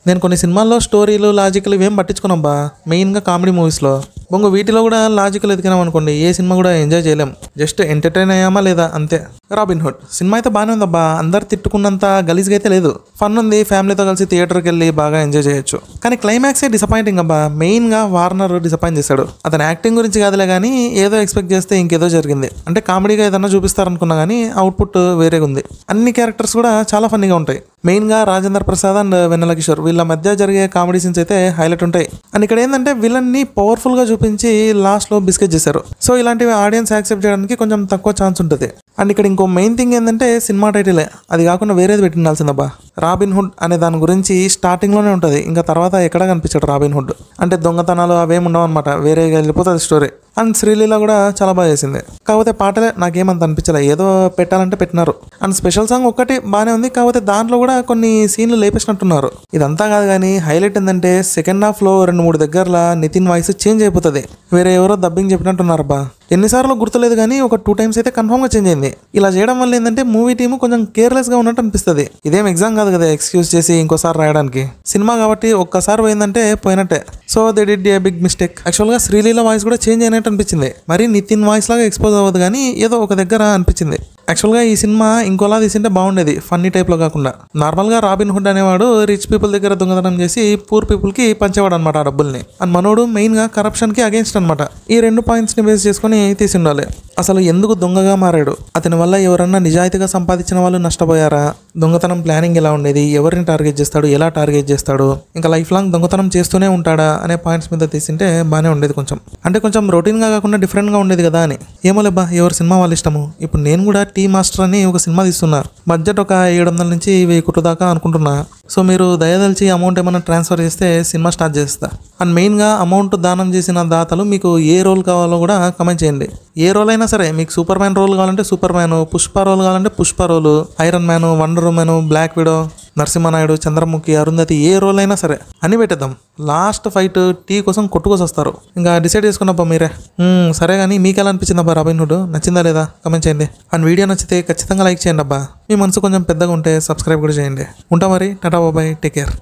నేను కొన్ని సినిమాల్లో స్టోరీలు లాజికల్ ఇవేం పట్టించుకున్నాబ్బా, మెయిన్గా కామెడీ మూవీస్లో. బొంగు వీటిలో కూడా లాజికల్ ఎదిగినాం అనుకోండి, ఏ సినిమా కూడా ఎంజాయ్ చేయలేం, జస్ట్ ఎంటర్టైన్ అయ్యామా లేదా అంతే. రాబిన్ హుడ్ సినిమా అయితే బాగానే ఉందబ్బా, అందరు తిట్టుకున్నంత గలీజ్గా అయితే లేదు, ఫన్ ఉంది, ఫ్యామిలీతో కలిసి థియేటర్కి వెళ్ళి బాగా ఎంజాయ్ చేయొచ్చు. కానీ క్లైమాక్సే డిసప్పాయింటింగ్ అబ్బా, మెయిన్గా వార్నర్ డిసప్పాయింట్ చేశాడు. అతని యాక్టింగ్ గురించి కాదులే కానీ ఏదో ఎక్స్పెక్ట్ చేస్తే ఇంకేదో జరిగింది. అంటే కామెడీగా ఏదన్నా చూపిస్తారనుకున్నా కానీ అవుట్పుట్ వేరేగా ఉంది. అన్ని క్యారెక్టర్స్ కూడా చాలా ఫన్నీగా ఉంటాయి. మెయిన్గా రాజేంద్ర ప్రసాద్ అండ్ వెన్నెల కిషోర్ వీళ్ళ మధ్య జరిగే కామెడీ సీన్స్ అయితే హైలైట్ ఉంటాయి. అండ్ ఇక్కడ ఏంటంటే విలన్ని పవర్ఫుల్గా చూపించి లాస్ట్లో బిస్కెట్ చేశారు. సో ఇలాంటివి ఆడియన్స్ యాక్సెప్ట్ చేయడానికి కొంచెం తక్కువ ఛాన్స్ ఉంటుంది. అండ్ ఇక్కడ ఇంకో మెయిన్ థింగ్ ఏంటంటే సినిమా టైటిలే, అది కాకుండా వేరేది పెట్టిండాల్సిందబ్బా. రాబిన్ హుడ్ అనే దాని గురించి స్టార్టింగ్లోనే ఉంటుంది, ఇంకా తర్వాత ఎక్కడ కనిపించాడు రాబిన్ హుడ్. అంటే దొంగతనాలు అవేమి ఉండవు అనమాట, వేరేగా వెళ్ళిపోతుంది స్టోరీ. అండ్ శ్రీలీల కూడా చాలా బాగా చేసింది. కాకపోతే పాటలే నాకేమంత అనిపించలే, ఏదో పెట్టాలంటే పెట్టినారు. అండ్ స్పెషల్ సాంగ్ ఒక్కటి బాగానే ఉంది, కాకపోతే దాంట్లో కూడా కొన్ని సీన్లు లేపేసినట్టున్నారు. ఇదంతా కాదు కానీ హైలైట్ ఏంటంటే సెకండ్ హాఫ్లో 2-3 దగ్గరలా నితిన్ వాయిస్ చేంజ్ అయిపోతుంది, వేరే ఎవరో డబ్బింగ్ చెప్పినట్టున్నారబ్బా. ఎన్నిసార్లు గుర్తులేదు కానీ ఒక 2 times అయితే కన్ఫర్మ్గా చేంజ్ అయింది. ఇలా చేయడం వల్ల ఏంటంటే మూవీ టీము కొంచెం కేర్లెస్గా ఉన్నట్టు అనిపిస్తుంది. ఇదేం ఎగ్జామ్ కాదు కదా ఎక్స్క్యూజ్ చేసి ఇంకోసారి రాయడానికి, సినిమా కాబట్టి ఒక్కసారి పోయిందంటే పోయినట్టే. So they did a big mistake. యాక్చువల్గా శ్రీలీల వాయిస్ కూడా చేంజ్ అయినట్టు అనిపించింది, మరి నితిన్ వాయిస్ లాగా ఎక్స్పోజ్ అవ్వదు కానీ ఏదో ఒక దగ్గర అనిపించింది. యాక్చువల్గా ఈ సినిమా ఇంకోలా తీసింటే బాగుండేది, ఫన్నీ టైప్లో కాకుండా. నార్మల్గా రాబిన్ హుడ్ అనేవాడు రిచ్ పీపుల్ దగ్గర దొంగతనం చేసి పూర్ పీపుల్కి పంచేవాడు అనమాట ఆ డబ్బుల్ని. అండ్ మనోడు మెయిన్గా కరప్షన్కి అగేన్స్ట్ అనమాట. ఈ 2 పాయింట్స్ని బేస్ చేసుకుని తీసి ఉండాలి. అసలు ఎందుకు దొంగగా మారాడు, అతని వల్ల ఎవరన్నా నిజాయితీగా సంపాదించిన వాళ్ళు నష్టపోయారా, దొంగతనం ప్లానింగ్ ఎలా ఉండేది, ఎవరిని టార్గెట్ చేస్తాడు, ఎలా టార్గెట్ చేస్తాడు, ఇంకా లైఫ్ లాంగ్ దొంగతనం చేస్తూనే ఉంటాడా అనే పాయింట్స్ మీద తీసింటే బాగానే ఉండేది కొంచెం. అంటే కొంచెం రొటీన్గా కాకుండా డిఫరెంట్గా ఉండేది కదా అని. ఏమో లేబ్బా, ఎవరి సినిమా వాళ్ళు ఇష్టము. ఇప్పుడు నేను కూడా టీ మాస్టర్ అని ఒక సినిమా తీస్తున్నా, బడ్జెట్ ఒక 700 నుంచి 1000 కోట్ల దాకా అనుకుంటున్నా. సో మీరు దయదలిచి అమౌంట్ ఏమైనా ట్రాన్స్ఫర్ చేస్తే సినిమా స్టార్ట్ చేస్తా. అండ్ మెయిన్గా అమౌంట్ దానం చేసిన దాతలు మీకు ఏ రోల్ కావాలో కూడా కమెంట్ చేయండి. ఏ రోల్ అయినా సరే, మీకు సూపర్ మ్యాన్ రోల్ కావాలంటే సూపర్ మ్యాన్, పుష్ప రోల్ కావాలంటే Pushpa role, iron man, wonder woman, black widow, Narasimha Naidu, Chandramukhi, Arundhati, ఏ రోల్ అయినా సరే అని పెట్టేద్దాం. లాస్ట్ ఫైట్ టీ కోసం కొట్టుకోసి వస్తారు. ఇంకా డిసైడ్ చేసుకున్నప్ప మీరే. సరే కానీ మీకు ఎలా అనిపించింది అబ్బా రాబిన్ హుడ్, నచ్చిందా లేదా కమెంట్ చేయండి. అండ్ వీడియో నచ్చితే ఖచ్చితంగా లైక్ చేయండి అబ్బా. మీ మనసు కొంచెం పెద్దగా ఉంటే సబ్స్క్రైబ్ కూడా చేయండి. ఉంటా మరి, టాటా బాబాయ్, టేక్ కేర్.